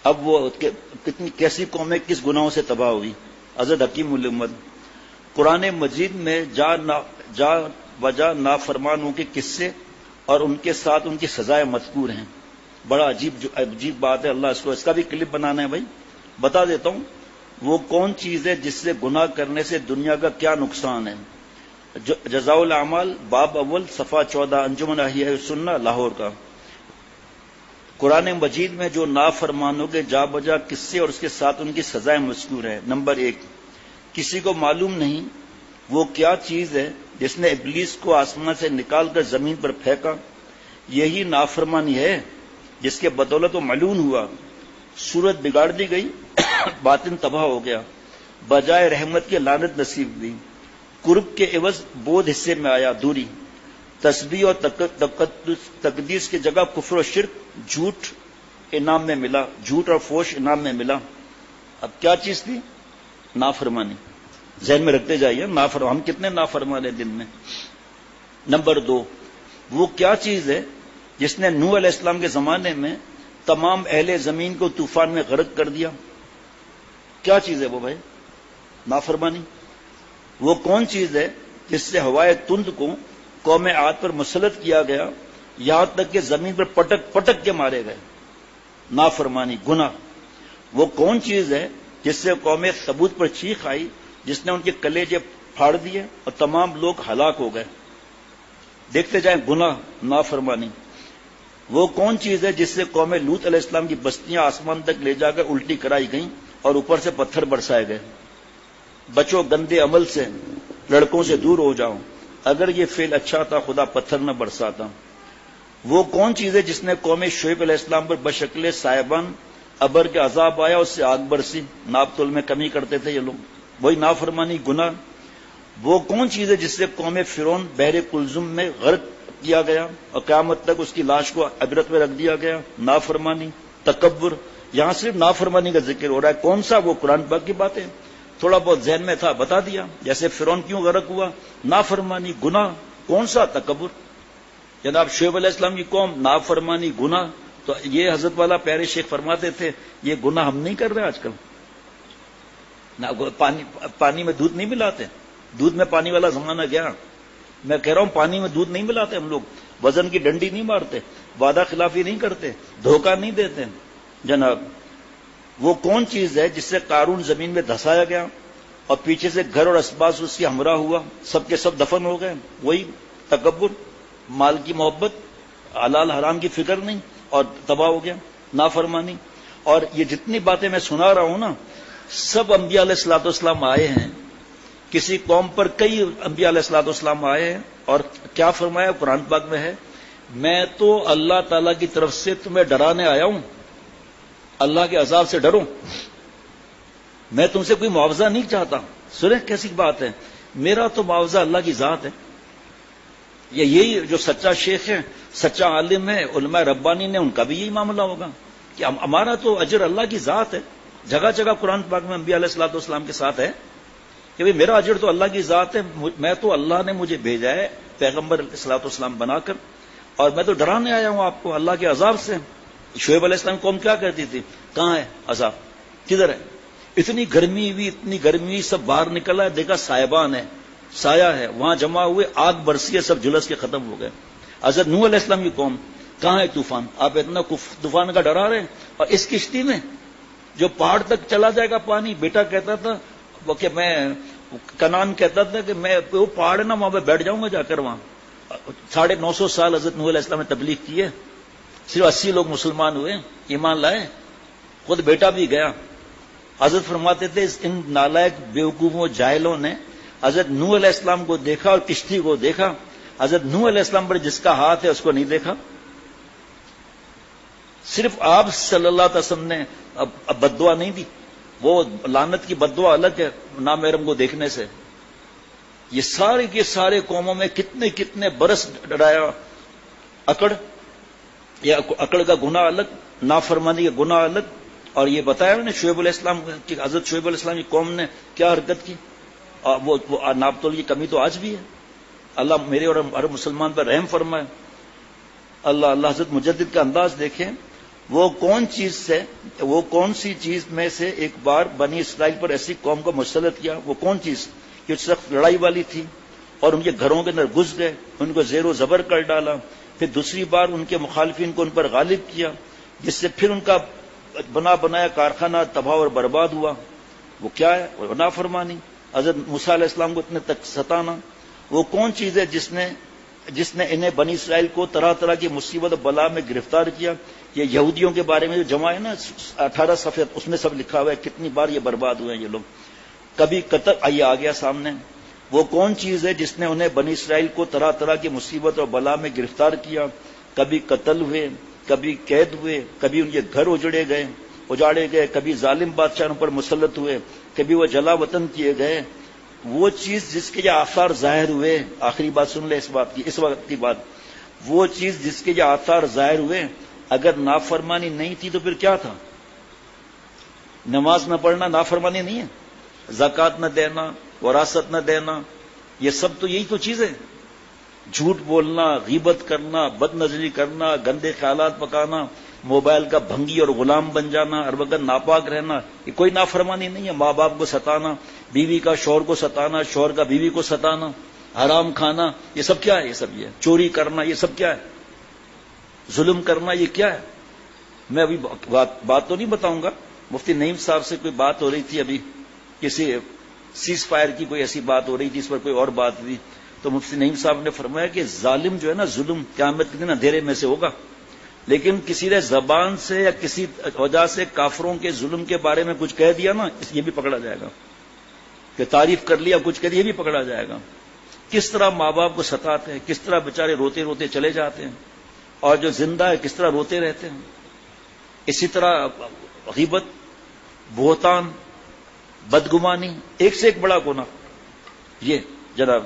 اب وہ کتنی کیسی قومیں کس گناہوں سے تباہ ہوئی. حضرت حکیم الامت قرآن مجید میں جا بجا نافرمانوں کے قصے اور ان کے ساتھ ان کی سزائیں مذکور ہیں. بڑا عجیب بات ہے. اللہ اس کا بھی کلپ بنانا ہے بھائی. بتا دیتا ہوں وہ کون چیز ہے جس سے گناہ کرنے سے دنیا کا کیا نقصان ہے. جزاء الاعمال باب اول صفحہ 14 انجمن احیاء السنہ لاہور کا. قرآن مجید میں جو نافرمانوں کے جا بجا قصے اور اس کے ساتھ ان کی سزائیں مذکور ہیں. نمبر 1 کسی کو معلوم نہیں وہ کیا چیز ہے جس نے ابلیس کو آسمان سے نکال کر زمین پر پھینکا. یہی نافرمانی ہے جس کے بدولت وہ ملعون ہوا. صورت بگاڑ دی گئی، باطن تباہ ہو گیا، بجائے رحمت کی لعنت نصیب ہوئی. قرب کے عوض بود حصے میں آیا، دوری. تسبیح اور تقدیس کی جگہ کفر و شرک، جھوٹ انعام میں ملا، جھوٹ اور فوش انعام میں ملا. اب کیا چیز تھی؟ نافرمانی. ذہن میں رکھتے جائیے ہم کتنے نافرمان ہیں دن میں. نمبر 2 وہ کیا چیز ہے جس نے نوح علیہ السلام کے زمانے میں تمام اہل زمین کو طوفان میں غرق کر دیا؟ کیا چیز ہے وہ بھائی؟ نافرمانی. وہ کون چیز ہے جس سے ہوائے تند کو قوم عاد پر مسلط کیا گیا، یہاں تک کہ زمین پر پٹک پٹک کے مارے گئے؟ نافرمانی، گناہ. وہ کون چیز ہے جس سے قوم ثمود پر چیخ آئی، جس نے ان کے کلیجے پھاڑ دیے اور تمام لوگ ہلاک ہو گئے؟ دیکھتے جائیں، گناہ، نافرمانی. وہ کون چیز ہے جس سے قوم لوط علیہ السلام کی بستیاں آسمان تک لے جا کر الٹی کرائی گئیں اور اوپر سے پتھر برسائے گئے؟ بچو گندے عمل سے، لڑکوں سے دور ہو جاؤ. اگر یہ فعل اچھا تھا خدا پتھر نہ برساتا. وہ کون چیز ہے جس نے قوم شعیب علیہ السلام پر بشکل صاحبان ابر کے عذاب آیا، اس سے آگ برسی؟ ناپ تول میں کمی کرتے تھے یہ لوگ. وہی نافرمانی، گناہ. وہ کون چیز ہے جس سے قوم فرعون بحر کلزم میں غرق کیا گیا اور قیامت تک اس کی لاش کو عبرت میں رکھ دیا گیا؟ نافرمانی، تکبر. یہاں صرف نافرمانی کا ذکر ہو رہا ہے. کون سا؟ وہ قرآن پاک کی باتیں. تھوڑا بہت ذہن میں تھا بتا دیا. جیسے فرعون کیوں غرق ہوا؟ نافرمانی، گناہ. کون سا؟ تکبر. جناب شعیب علیہ السلام کی قوم، نافرمانی، گناہ. تو یہ حضرت والا پیارے شیخ فرماتے تھے یہ گناہ ہم نہیں کر رہے آج کل. پانی میں دودھ نہیں ملاتے. دودھ میں پانی والا زمانہ گیا. میں کہہ رہا ہوں پانی میں دودھ نہیں ملاتے ہم لوگ. وزن کی ڈنڈی نہیں مارتے، وعدہ خلافی نہیں کرتے، دھوکہ نہیں دیتے. جناب وہ کون چیز ہے جس سے قارون زمین میں دھسایا گیا اور پیچھے سے گھر اور اسباس اس کی ہمراہ ہوا، سب کے سب دفن ہو گئے؟ وہی تکبر، مال کی محبت، حلال حرام کی فکر نہیں، اور تباہ ہو گیا. نافرمانی. اور یہ جتنی باتیں میں سنا رہا ہوں نا، سب انبیاء علیہ الصلوۃ والسلام آئے ہیں. کسی قوم پر کئی انبیاء علیہ الصلوۃ والسلام آئے ہیں اور کیا فرمایا قرآن پاک میں ہے؟ میں تو اللہ تعالی کی طرف سے تمہیں ڈرانے آیا ہوں، اللہ کے عذاب سے ڈرو. میں تم سے کوئی معاوضہ نہیں چاہتا. سنیں کیسی بات ہے. میرا تو معاوضہ اللہ کی ذات ہے. یہی جو سچا شیخ ہے، سچا عالم ہے، علماء ربانی نے ان کا بھی یہی معاملہ ہوگا کہ ہمارا تو اجر اللہ کی ذات ہے. جگہ جگہ قرآن پاک میں انبیاء علیہ الصلوۃ والسلام کے ساتھ ہے کہ بھئی میرا اجر تو اللہ کی ذات ہے. میں تو اللہ نے مجھے بھیجا ہے پیغمبر علیہ الصلوۃ والسلام بنا کر، اور میں تو ڈرانے آیا ہوں آپ کو اللہ کے عذاب سے. شعیب علیہ السلام قوم کیا کہتی تھی؟ کہاں ہے عذاب؟ کدھر ہے؟ اتنی گرمی ہوئی، سب باہر نکلا ہے، دیکھا صاحبان ہے، سایہ ہے، وہاں جمع ہوئے، آگ برسی ہے، سب جلس کے ختم ہو گئے. حضرت نوح علیہ السلام کی قوم، کہاں ہے طوفان؟ آپ اتنا طوفان کا ڈرا رہے ہیں. اور اس کشتی میں جو پہاڑ تک چلا جائے گا پانی، بیٹا کہتا تھا کہ میں، کنان کہتا تھا کہ میں وہ پہاڑ ہے نا وہاں پہ بیٹھ جاؤں گا جا کر. وہاں 950 سال حضرت نوح علیہ السلام نے تبلیغ کی ہے، صرف 80 لوگ مسلمان ہوئے، ایمان لائے، خود بیٹا بھی گیا. حضرت فرماتے تھے ان نالائق بیوقوفوں جاہلوں نے حضرت نوح علیہ السلام کو دیکھا اور کشتی کو دیکھا، حضرت نوح علیہ السلام پر جس کا ہاتھ ہے اس کو نہیں دیکھا. صرف آپ صلی اللہ علیہ وسلم نے بد دعا نہیں دی، وہ لعنت کی بد دعا الگ ہے نامحرم کو دیکھنے سے. یہ سارے کے سارے قوموں میں کتنے کتنے برس ڈرایا. اکڑ، یہ اکڑ کا گناہ الگ، نافرمانی کا گناہ الگ. اور یہ بتایا میں نے شعیب علیہ السلام کی، حضرت شعیب علیہ السلام کی قوم نے کیا حرکت کی. اور وہ ناپ تول کی کمی تو آج بھی ہے. اللہ میرے اور ہر مسلمان پر رحم فرمائے. اللہ حضرت مجدد کا انداز دیکھیں. وہ کون سی چیز میں سے ایک بار بنی اسرائیل پر ایسی قوم کو مسلط کیا؟ وہ کون چیز کہ سخت لڑائی والی تھی اور ان کے گھروں کے اندر گھس گئے، ان کو زیر و زبر کر ڈالا، پھر دوسری بار ان کے مخالفین کو ان پر غالب کیا، جس سے پھر ان کا بنا بنایا کارخانہ تباہ اور برباد ہوا؟ وہ کیا ہے؟ وہ نافرمانی، حضرت موسیٰ علیہ السلام کو اتنے تک ستانا۔ وہ کون چیز ہے جس نے انہیں بنی اسرائیل کو طرح طرح کی مصیبت و بلا میں گرفتار کیا؟ یہ یہودیوں کے بارے میں جو جمع ہے نا 18 صفحے، اس میں سب لکھا ہوا ہے کتنی بار یہ برباد ہوئے ہیں یہ لوگ۔ کبھی قتل، آئیے آ گیا سامنے، وہ کون چیز ہے جس نے انہیں بنی اسرائیل کو طرح طرح کی مصیبت اور بلا میں گرفتار کیا؟ کبھی قتل ہوئے، کبھی قید ہوئے، کبھی ان کے گھر اجاڑے گئے، کبھی ظالم بادشاہوں پر مسلط ہوئے، کبھی وہ جلا وطن کیے گئے۔ وہ چیز جس کے یہ آثار ظاہر ہوئے، آخری بات سن لے اس وقت کی بات، وہ چیز جس کے یہ آثار ظاہر ہوئے اگر نافرمانی نہیں تھی تو پھر کیا تھا؟ نماز نہ پڑھنا نافرمانی نہیں ہے؟ زکوٰۃ نہ دینا، وراثت نہ دینا، یہ سب تو یہی تو چیزیں، جھوٹ بولنا، غیبت کرنا، بد نظری کرنا، گندے خیالات پکانا، موبائل کا بھنگی اور غلام بن جانا، ہر وقت ناپاک رہنا، یہ کوئی نافرمانی نہیں ہے۔ ماں باپ کو ستانا، بیوی کا شوہر کو ستانا، شوہر کا بیوی کو ستانا، حرام کھانا، یہ سب کیا ہے؟ یہ سب یہ چوری کرنا، یہ سب کیا ہے؟ ظلم کرنا، یہ کیا ہے؟ میں ابھی بات تو نہیں بتاؤں گا، مفتی نعیم صاحب سے کوئی بات ہو رہی تھی ابھی، کسی سیز فائر کی کوئی ایسی بات ہو رہی تھی، اس پر کوئی اور بات ہوئی تو مفتی نعیم صاحب نے فرمایا کہ ظالم جو ہے نا، ظلم قیامت کے دن اندھیرے میں سے ہوگا، لیکن کسی نے زبان سے یا کسی وجہ سے کافروں کے ظلم کے بارے میں کچھ کہہ دیا نا، یہ بھی پکڑا جائے گا، کہ تعریف کر لیا کچھ کہہ دیا، یہ بھی پکڑا جائے گا۔ کس طرح ماں باپ کو ستاتے ہیں، کس طرح بیچارے روتے روتے چلے جاتے ہیں، اور جو زندہ ہے کس طرح روتے رہتے ہیں۔ اسی طرح غیبت، بہتان، بدگمانی، ایک سے ایک بڑا گناہ، یہ جناب